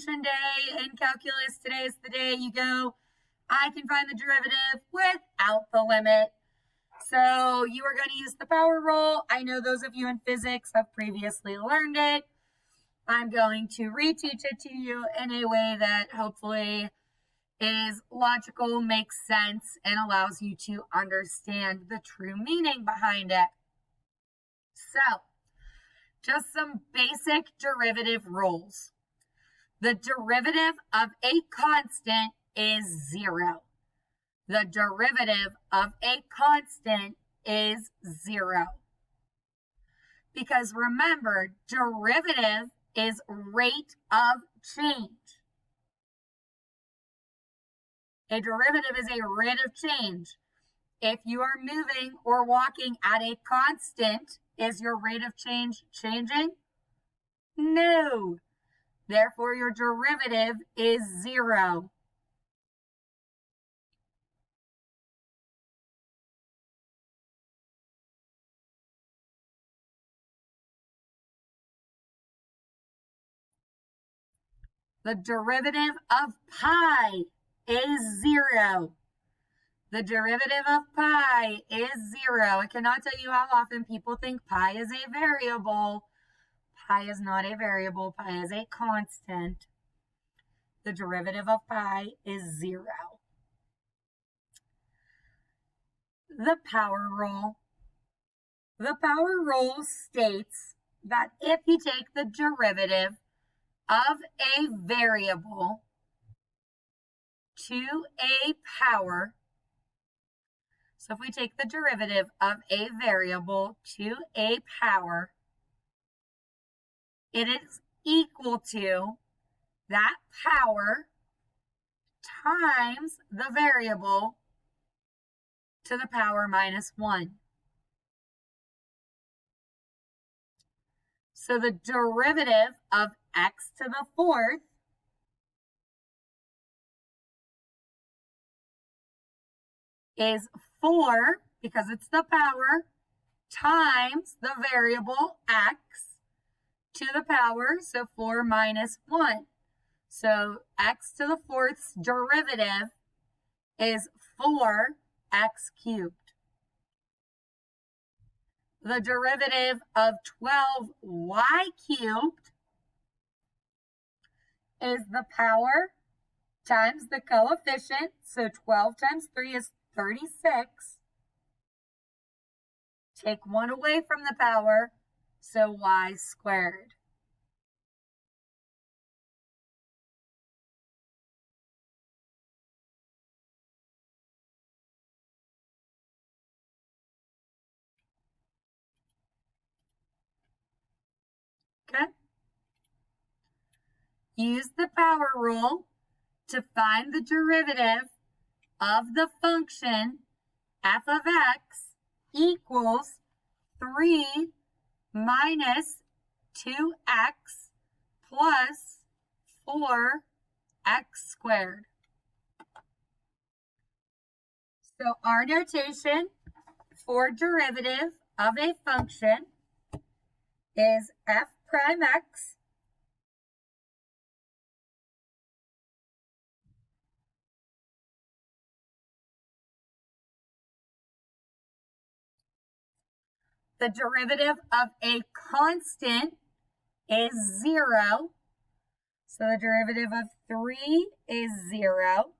differentiation day in calculus. Today is the day you go, I can find the derivative without the limit. So you are going to use the power rule. I know those of you in physics have previously learned it. I'm going to reteach it to you in a way that hopefully is logical, makes sense, and allows you to understand the true meaning behind it. So, just some basic derivative rules. The derivative of a constant is 0. The derivative of a constant is 0. Because remember, derivative is rate of change. A derivative is a rate of change. If you are moving or walking at a constant, is your rate of change changing? No. Therefore, your derivative is 0. The derivative of pi is 0. The derivative of pi is 0. I cannot tell you how often people think pi is a variable. Pi is not a variable. Pi is a constant. The derivative of pi is 0. The power rule. The power rule states that if you take the derivative of a variable to a power, so if we take the derivative of a variable to a power, it is equal to that power times the variable to the power minus 1. So the derivative of x to the 4th is 4, because it's the power, times the variable x to the power, so 4 minus 1. So x to the 4th's derivative is 4x cubed. The derivative of 12y cubed is the power times the coefficient, so 12 times 3 is 36. Take 1 away from the power, so y squared. Okay? Use the power rule to find the derivative of the function f of x equals 3 minus 2x plus 4x squared. So our notation for derivative of a function is f prime x the derivative of a constant is 0. So the derivative of 3 is 0.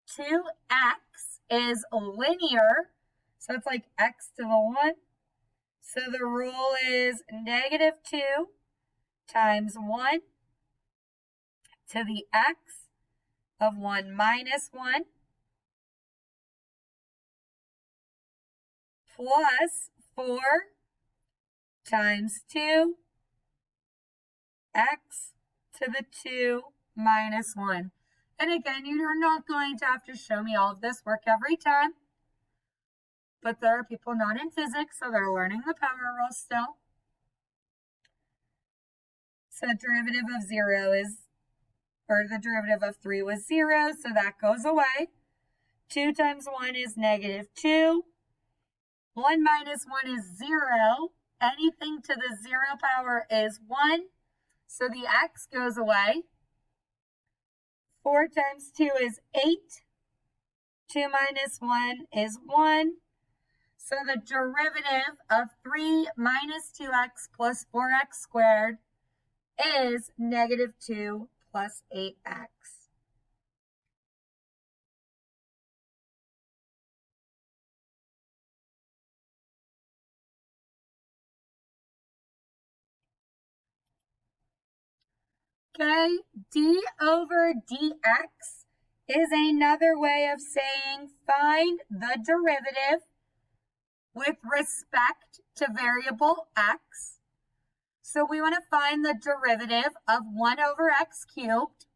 2x is linear, so it's like x to the 1. So the rule is negative 2 times 1 to the x of 1 minus 1 plus 4 times 2 x to the 2 minus 1. And again, you're not going to have to show me all of this work every time. But there are people not in physics, so they're learning the power rule still. So the derivative of 0 is, or the derivative of 3 was 0, so that goes away. 2 times 1 is negative 2. 1 minus 1 is 0. Anything to the 0 power is 1. So the x goes away. 4 times 2 is 8. 2 minus 1 is 1. So the derivative of 3 minus 2x plus 4x squared is negative 2 plus 8x. Okay, d over dx is another way of saying find the derivative with respect to variable x. So we want to find the derivative of 1 over x cubed.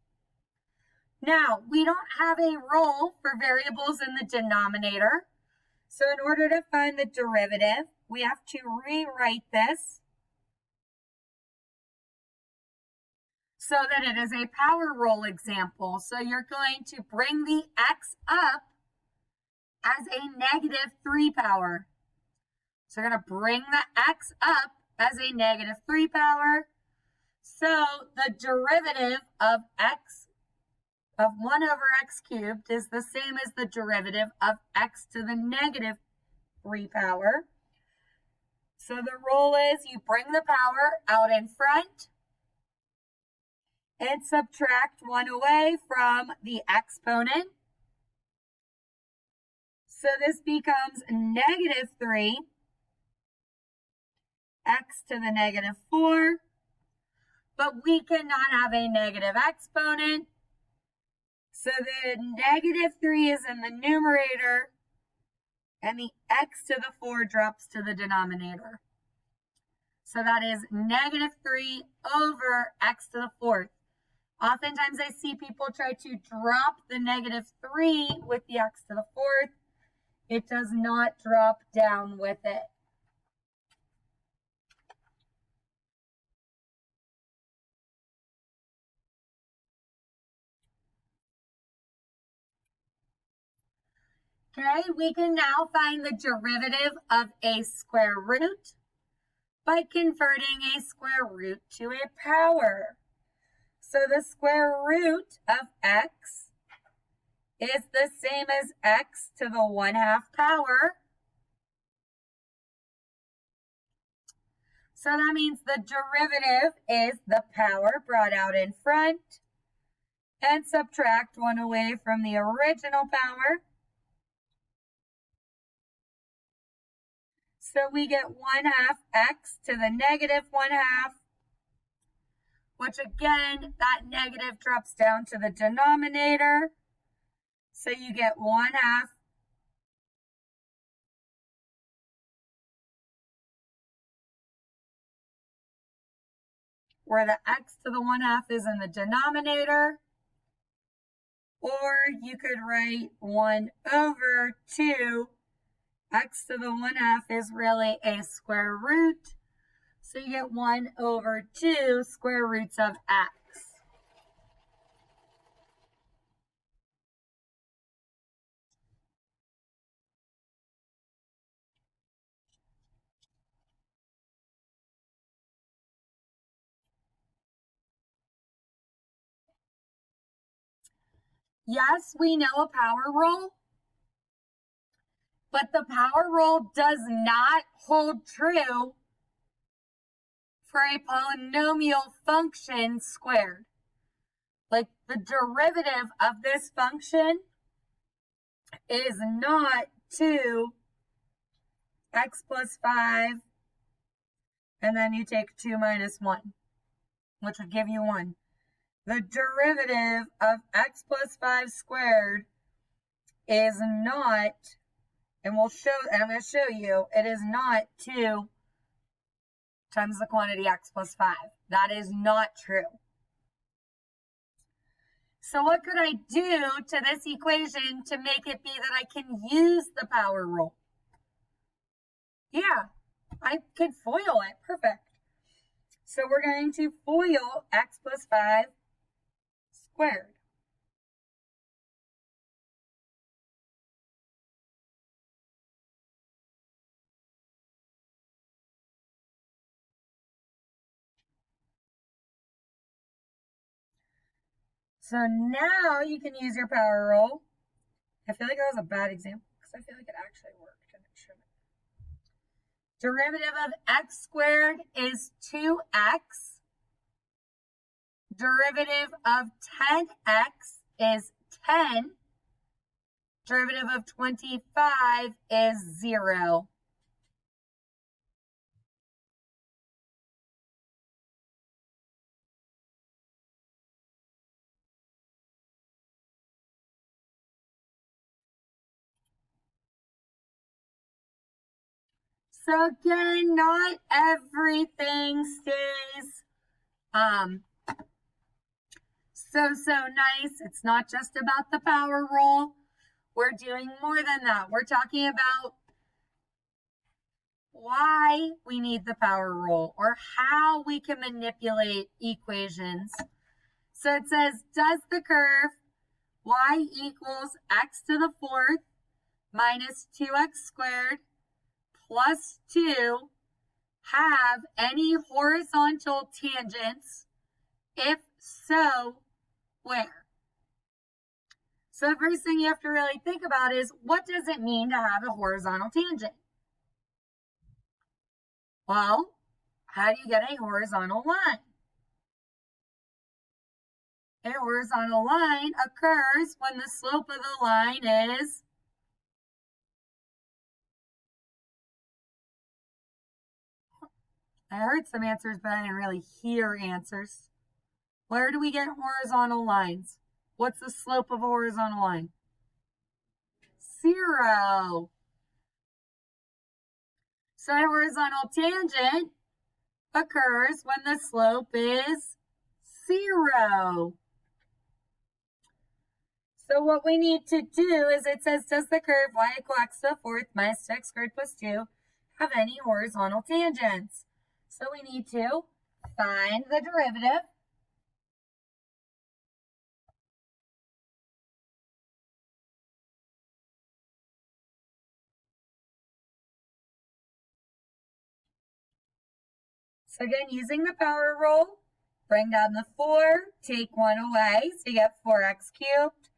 Now, we don't have a rule for variables in the denominator. So in order to find the derivative, we have to rewrite this so that it is a power rule example. So you're going to bring the x up as a negative 3 power. So we're going to bring the x up as a negative 3 power. So the derivative of x of 1 over x cubed is the same as the derivative of x to the negative 3 power. So the rule is you bring the power out in front and subtract 1 away from the exponent. So this becomes negative 3 x to the negative 4. But we cannot have a negative exponent. So the negative 3 is in the numerator, and the x to the 4 drops to the denominator. So that is negative 3 over x to the 4th. Oftentimes I see people try to drop the negative 3 with the x to the 4th. It does not drop down with it. Okay, we can now find the derivative of a square root by converting a square root to a power. So the square root of x is the same as x to the 1/2 power. So that means the derivative is the power brought out in front and subtract 1 away from the original power. So we get 1/2 x to the negative 1/2, which again, that negative drops down to the denominator. So you get 1/2 where the x to the 1/2 is in the denominator. Or you could write 1 over 2. X to the 1/2 is really a square root. So you get 1 over 2 square roots of x. Yes, we know a power rule, but the power rule does not hold true for a polynomial function squared. Like the derivative of this function is not 2 x plus 5, and then you take 2 minus 1, which would give you 1. The derivative of x plus 5 squared is not, and I'm going to show you, it is not 2 times the quantity x plus 5. That is not true. So what could I do to this equation to make it be that I can use the power rule? Yeah, I could FOIL it. Perfect. So we're going to FOIL x plus 5 squared. So now you can use your power rule. I feel like that was a bad example because I feel like it actually worked and it shouldn't. Derivative of x squared is 2x. Derivative of 10x is 10. Derivative of 25 is 0. So again, not everything stays so nice. It's not just about the power rule. We're doing more than that. We're talking about why we need the power rule or how we can manipulate equations. So it says, does the curve y equals x to the fourth minus 2x squared plus 2 have any horizontal tangents? If so, where? So the first thing you have to really think about is, what does it mean to have a horizontal tangent? Well, how do you get a horizontal line? A horizontal line occurs when the slope of the line is I heard some answers, but I didn't really hear answers. Where do we get horizontal lines? What's the slope of a horizontal line? 0. So a horizontal tangent occurs when the slope is 0. So what we need to do is, it says, does the curve y equal x to the fourth minus 2x squared plus 2 have any horizontal tangents? So we need to find the derivative. So again, using the power rule, bring down the 4, take 1 away, so you get 4x cubed.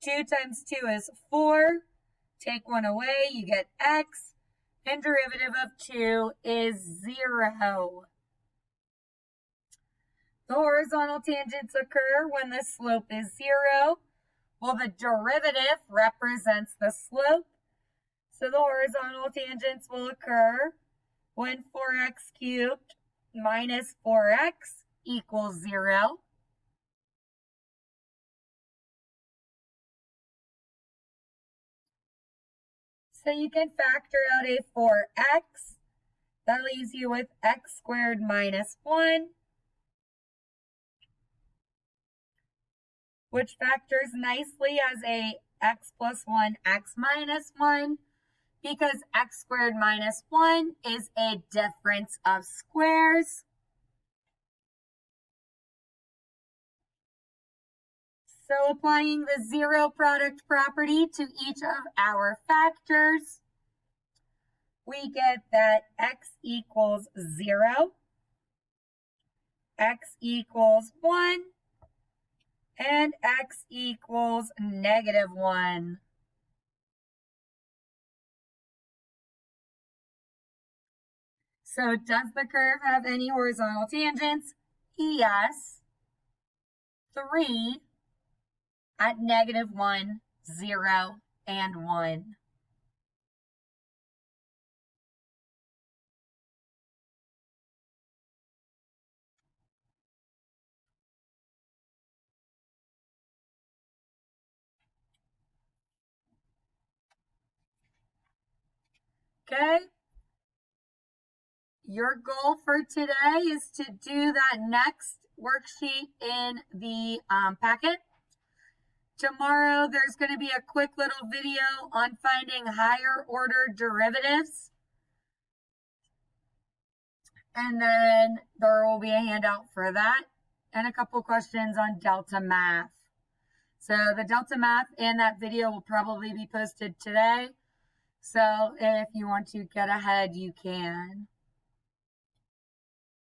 2 times 2 is 4. Take 1 away, you get x. And derivative of 2 is 0. The horizontal tangents occur when the slope is 0. Well, the derivative represents the slope. So the horizontal tangents will occur when 4x cubed minus 4x equals 0. So you can factor out a 4x. That leaves you with x squared minus 1, which factors nicely as a x plus 1, x minus 1, because x squared minus 1 is a difference of squares. So applying the zero product property to each of our factors, we get that x equals 0, x equals 1, and x equals negative 1. So does the curve have any horizontal tangents? Yes. 3 at negative 1, 0, and 1. Okay? Your goal for today is to do that next worksheet in the packet. Tomorrow, there's going to be a quick little video on finding higher order derivatives. And then there will be a handout for that and a couple questions on delta math. So the delta math and that video will probably be posted today. So if you want to get ahead, you can.